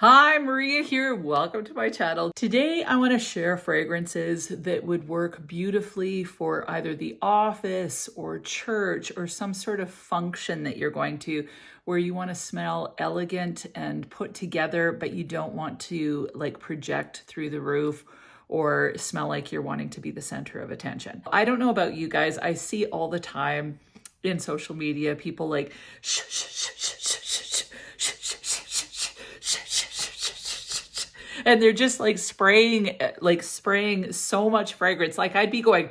Hi, Maria here. Welcome to my channel. Today, I want to share fragrances that would work beautifully for either the office or church or some sort of function that you're going to where you want to smell elegant and put together, but you don't want to like project through the roof or smell like you're wanting to be the center of attention. I don't know about you guys. I see all the time in social media people like shh, shh, shh, shh, shh, shh, shh, shh, and they're just like spraying so much fragrance. Like I'd be going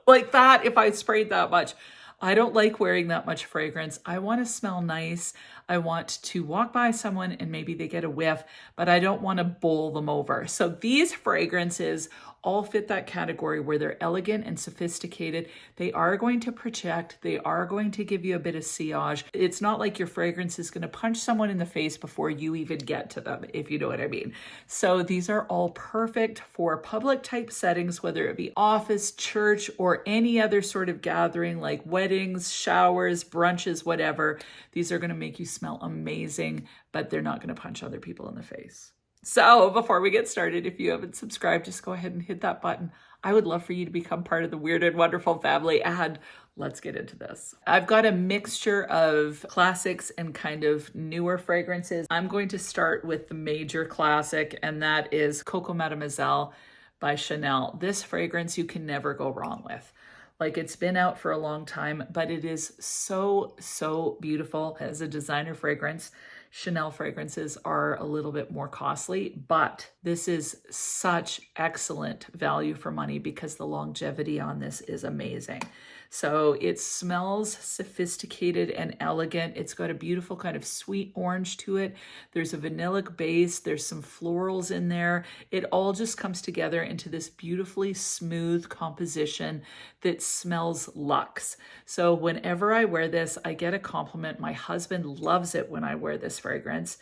like that if I sprayed that much. I don't like wearing that much fragrance. I want to smell nice. I want to walk by someone and maybe they get a whiff, but I don't want to bowl them over. So these fragrances all fit that category where they're elegant and sophisticated. They are going to project. They are going to give you a bit of sillage. It's not like your fragrance is going to punch someone in the face before you even get to them, if you know what I mean. So these are all perfect for public type settings, whether it be office, church, or any other sort of gathering like weddings, showers, brunches, whatever. These are going to make you smell amazing, but they're not going to punch other people in the face. So before we get started, if you haven't subscribed, just go ahead and hit that button. I would love for you to become part of the Weird and Wonderful family, and let's get into this. I've got a mixture of classics and kind of newer fragrances. I'm going to start with the major classic, and that is Coco Mademoiselle by Chanel. This fragrance you can never go wrong with. Like, it's been out for a long time, but it is so, so beautiful as a designer fragrance. Chanel fragrances are a little bit more costly, but this is such excellent value for money because the longevity on this is amazing. So it smells sophisticated and elegant. It's got a beautiful kind of sweet orange to it. There's a vanillic base. There's some florals in there. It all just comes together into this beautifully smooth composition that smells luxe. So whenever I wear this, I get a compliment. My husband loves it when I wear this fragrance.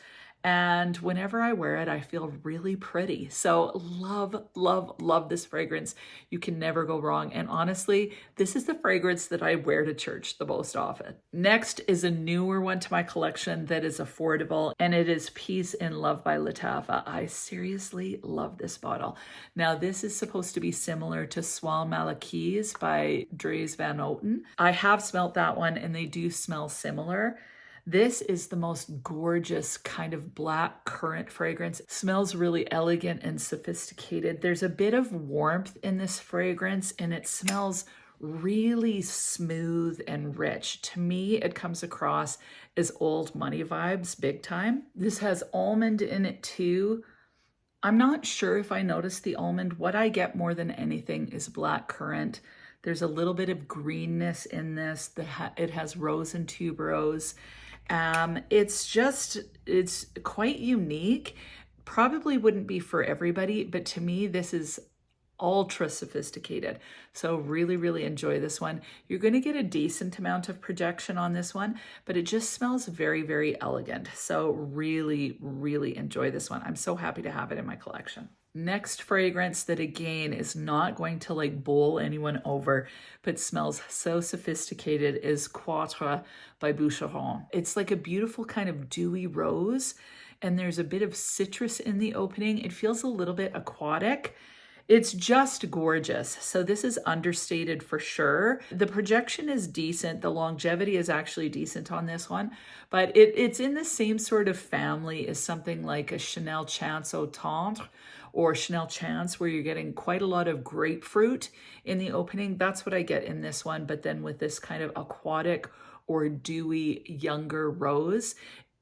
And whenever I wear it, I feel really pretty. So love, love, love this fragrance. You can never go wrong. And honestly, this is the fragrance that I wear to church the most often. Next is a newer one to my collection that is affordable, and it is Peace and Love by Latafa. I seriously love this bottle. Now, this is supposed to be similar to Soie Malachise by Dries Van Noten. I have smelt that one, and they do smell similar. This is the most gorgeous kind of black currant fragrance. It smells really elegant and sophisticated. There's a bit of warmth in this fragrance, and it smells really smooth and rich. To me, it comes across as old money vibes, big time. This has almond in it too. I'm not sure if I noticed the almond. What I get more than anything is black currant. There's a little bit of greenness in this. It has rose and tuberose. It's quite unique. Probably wouldn't be for everybody, but to me, this is ultra sophisticated. So really, really enjoy this one. You're going to get a decent amount of projection on this one, but it just smells very, very elegant. So really, really enjoy this one. I'm so happy to have it in my collection. Next fragrance that again is not going to like bowl anyone over, but smells so sophisticated is Catra by Bushon. It's like a beautiful kind of dewy rose, and there's a bit of citrus in the opening. It feels a little bit aquatic. It's just gorgeous. So this is understated for sure. The projection is decent. The longevity is actually decent on this one, but it's in the same sort of family as something like a Chanel Chance au Tendre or Chanel Chance, where you're getting quite a lot of grapefruit in the opening. That's what I get in this one, but then with this kind of aquatic or dewy younger rose.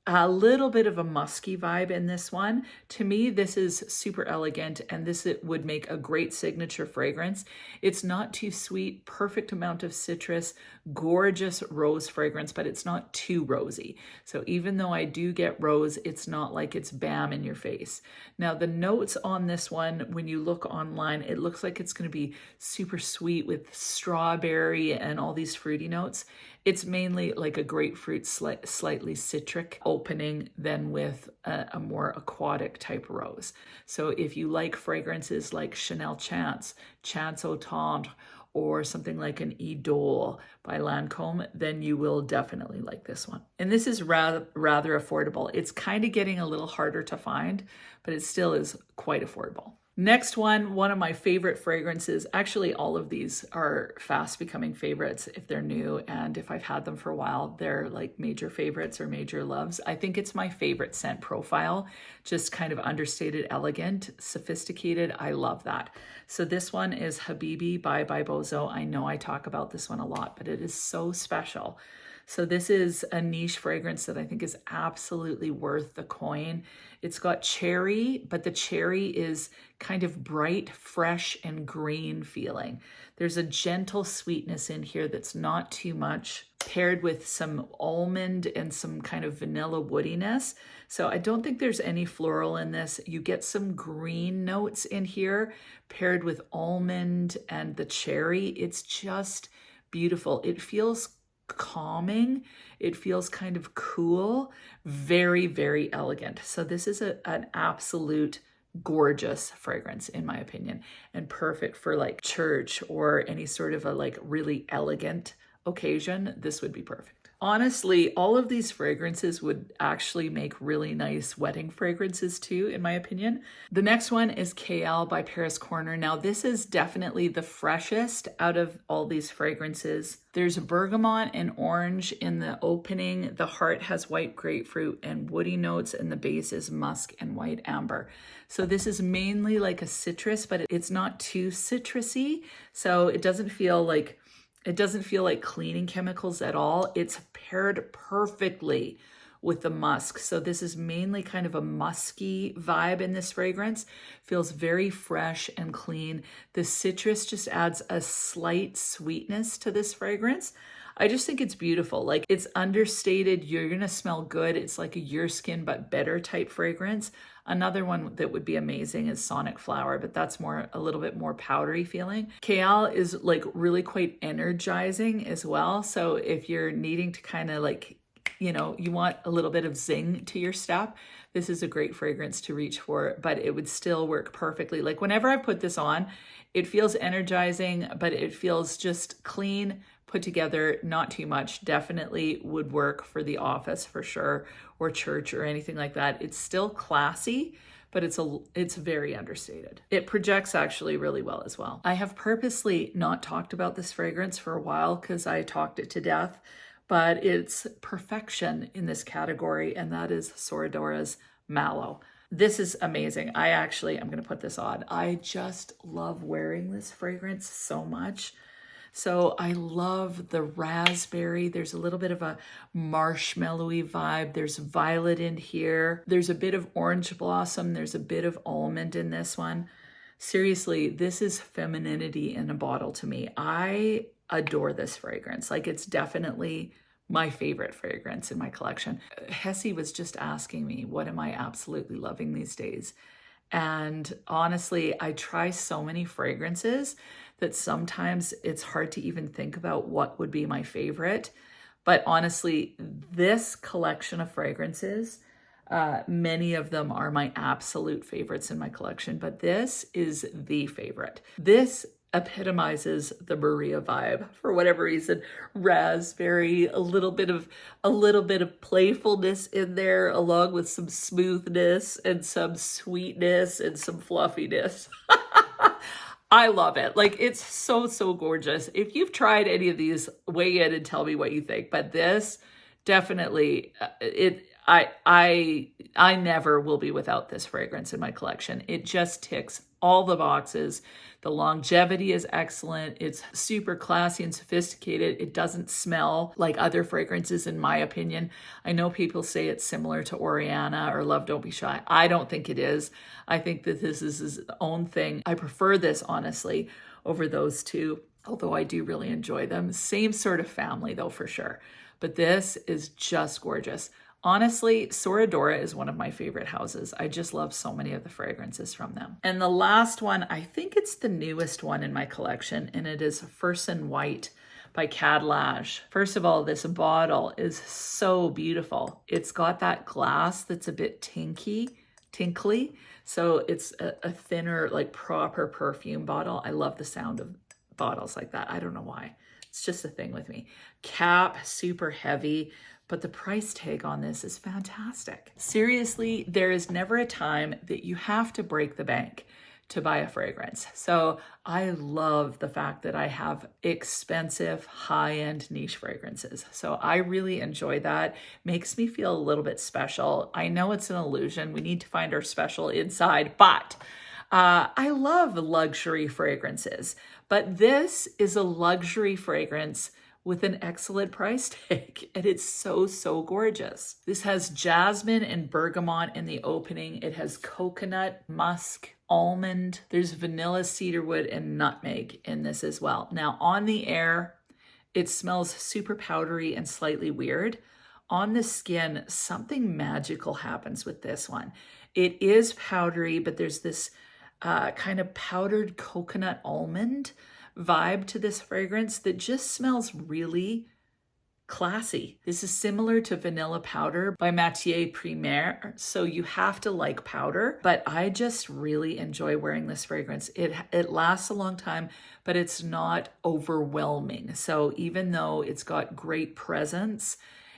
A little bit of a musky vibe in this one. To me, this is super elegant, and it would make a great signature fragrance. It's not too sweet, perfect amount of citrus, gorgeous rose fragrance, but it's not too rosy. So even though I do get rose, it's not like it's bam in your face. Now, the notes on this one, when you look online, it looks like it's going to be super sweet with strawberry and all these fruity notes. It's mainly like a grapefruit, slightly citric opening than with a more aquatic type rose. So if you like fragrances like Chanel Chance, Chance au Tendre, or something like an Idole by Lancome, then you will definitely like this one. And this is rather affordable. It's kind of getting a little harder to find, but it still is quite affordable. Next one of my favorite fragrances. Actually, all of these are fast becoming favorites if they're new, and if I've had them for a while, they're like major favorites or major loves. I think it's my favorite scent profile, just kind of understated, elegant, sophisticated. I love that. So this one is Habibi by Bozo. I know I talk about this one a lot, but it is so special. So this is a niche fragrance that I think is absolutely worth the coin. It's got cherry, but the cherry is kind of bright, fresh, and green feeling. There's a gentle sweetness in here that's not too much, paired with some almond and some kind of vanilla woodiness. So I don't think there's any floral in this. You get some green notes in here, paired with almond and the cherry. It's just beautiful. It feels calming. It feels kind of cool, very, very elegant. So this is an absolute gorgeous fragrance in my opinion, and perfect for like church or any sort of a like really elegant occasion. This would be perfect. Honestly, all of these fragrances would actually make really nice wedding fragrances too, in my opinion. The next one is KL by Paris Corner. Now, this is definitely the freshest out of all these fragrances. There's bergamot and orange in the opening. The heart has white grapefruit and woody notes, and the base is musk and white amber. So this is mainly like a citrus, but it's not too citrusy. So it doesn't feel like cleaning chemicals at all. It's paired perfectly with the musk. So this is mainly kind of a musky vibe in this fragrance. Feels very fresh and clean. The citrus just adds a slight sweetness to this fragrance. I just think it's beautiful. Like, it's understated. You're gonna smell good. It's like a Your Skin but better type fragrance. Another one that would be amazing is Sonic Flower, but that's a little bit more powdery feeling. Kale is like really quite energizing as well. So if you're needing to kind of like, you know, you want a little bit of zing to your step, this is a great fragrance to reach for, but it would still work perfectly. Like, whenever I put this on, it feels energizing, but it feels just clean, put together, not too much. Definitely would work for the office for sure, or church or anything like that. It's still classy, but it's very understated. It projects actually really well as well. I have purposely not talked about this fragrance for a while because I talked it to death, but it's perfection in this category, and that is Sora Dora's Mallow. This is amazing. I'm going to put this on. I just love wearing this fragrance so much. So I love the raspberry. There's a little bit of a marshmallowy vibe. There's violet in here. There's a bit of orange blossom. There's a bit of almond in this one. Seriously, this is femininity in a bottle to me. I adore this fragrance. Like, it's definitely my favorite fragrance in my collection. Hesse was just asking me, what am I absolutely loving these days? And honestly, I try so many fragrances that sometimes it's hard to even think about what would be my favorite. But honestly, this collection of fragrances, many of them are my absolute favorites in my collection, but this is the favorite. This epitomizes the Maria vibe for whatever reason. Raspberry, a little bit of playfulness in there, along with some smoothness and some sweetness and some fluffiness. I love it. Like, it's so, so gorgeous. If you've tried any of these, weigh in and tell me what you think. But this definitely, I never will be without this fragrance in my collection. It just ticks all the boxes. The longevity is excellent. It's super classy and sophisticated. It doesn't smell like other fragrances, in my opinion. I know people say it's similar to Oriana or Love Don't Be Shy. I don't think it is. I think that this is his own thing. I prefer this, honestly, over those two, although I do really enjoy them. Same sort of family, though, for sure. But this is just gorgeous. Honestly, Sora Dora is one of my favorite houses. I just love so many of the fragrances from them. And the last one, I think it's the newest one in my collection, and it is Fen White by Khadlaj. First of all, this bottle is so beautiful. It's got that glass that's a bit tinkly. So it's a thinner, like proper perfume bottle. I love the sound of bottles like that. I don't know why. It's just a thing with me. Cap, super heavy, but the price tag on this is fantastic. Seriously, there is never a time that you have to break the bank to buy a fragrance. So I love the fact that I have expensive, high-end niche fragrances. So I really enjoy that. Makes me feel a little bit special. I know it's an illusion. We need to find our special inside, but I love luxury fragrances. But this is a luxury fragrance with an excellent price tag, and it's so, so gorgeous. This has jasmine and bergamot in the opening. It has coconut, musk, almond. There's vanilla, cedarwood, and nutmeg in this as well. Now, on the air, it smells super powdery and slightly weird. On the skin, something magical happens with this one. It is powdery, but there's this kind of powdered coconut almond vibe to this fragrance that just smells really classy. This is similar to Vanilla Powder by Matière Première, so you have to like powder, but I just really enjoy wearing this fragrance. It lasts a long time, but it's not overwhelming. So even though it's got great presence,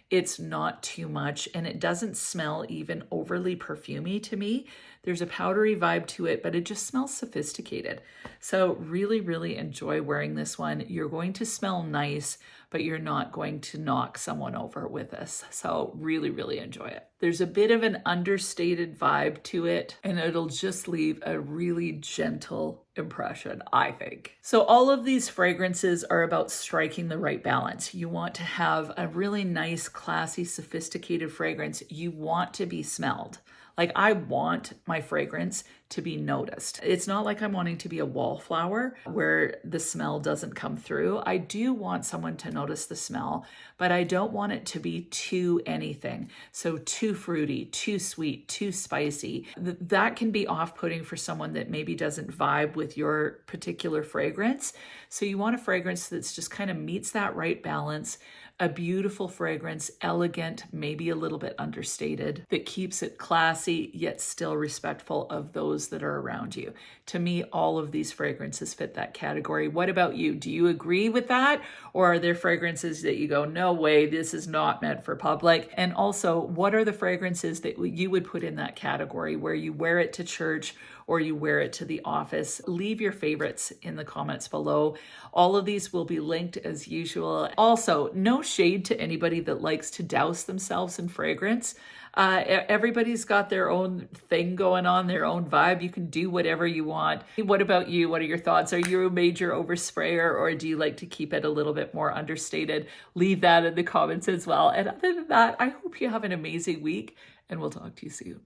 it's not too much, and it doesn't smell even overly perfumey to me. There's a powdery vibe to it, but it just smells sophisticated. So really, really enjoy wearing this one. You're going to smell nice, but you're not going to knock someone over with this. So really, really enjoy it. There's a bit of an understated vibe to it, and it'll just leave a really gentle impression, I think. So all of these fragrances are about striking the right balance. You want to have a really nice, classy, sophisticated fragrance. You want to be smelled. Like, I want my fragrance to be noticed. It's not like I'm wanting to be a wallflower where the smell doesn't come through. I do want someone to notice the smell, but I don't want it to be too anything. So too fruity, too sweet, too spicy. That can be off-putting for someone that maybe doesn't vibe with your particular fragrance. So you want a fragrance that's just kind of meets that right balance. A beautiful fragrance, elegant, maybe a little bit understated, that keeps it classy yet still respectful of those that are around you. To me, all of these fragrances fit that category. What about you? Do you agree with that? Or are there fragrances that you go, no way, this is not meant for public? And also, what are the fragrances that you would put in that category where you wear it to church or you wear it to the office? Leave your favorites in the comments below. All of these will be linked as usual. Also, no shade to anybody that likes to douse themselves in fragrance. Everybody's got their own thing going on, their own vibe. You can do whatever you want. What about you? What are your thoughts? Are you a major oversprayer, or do you like to keep it a little bit more understated? Leave that in the comments as well. And other than that, I hope you have an amazing week, and we'll talk to you soon.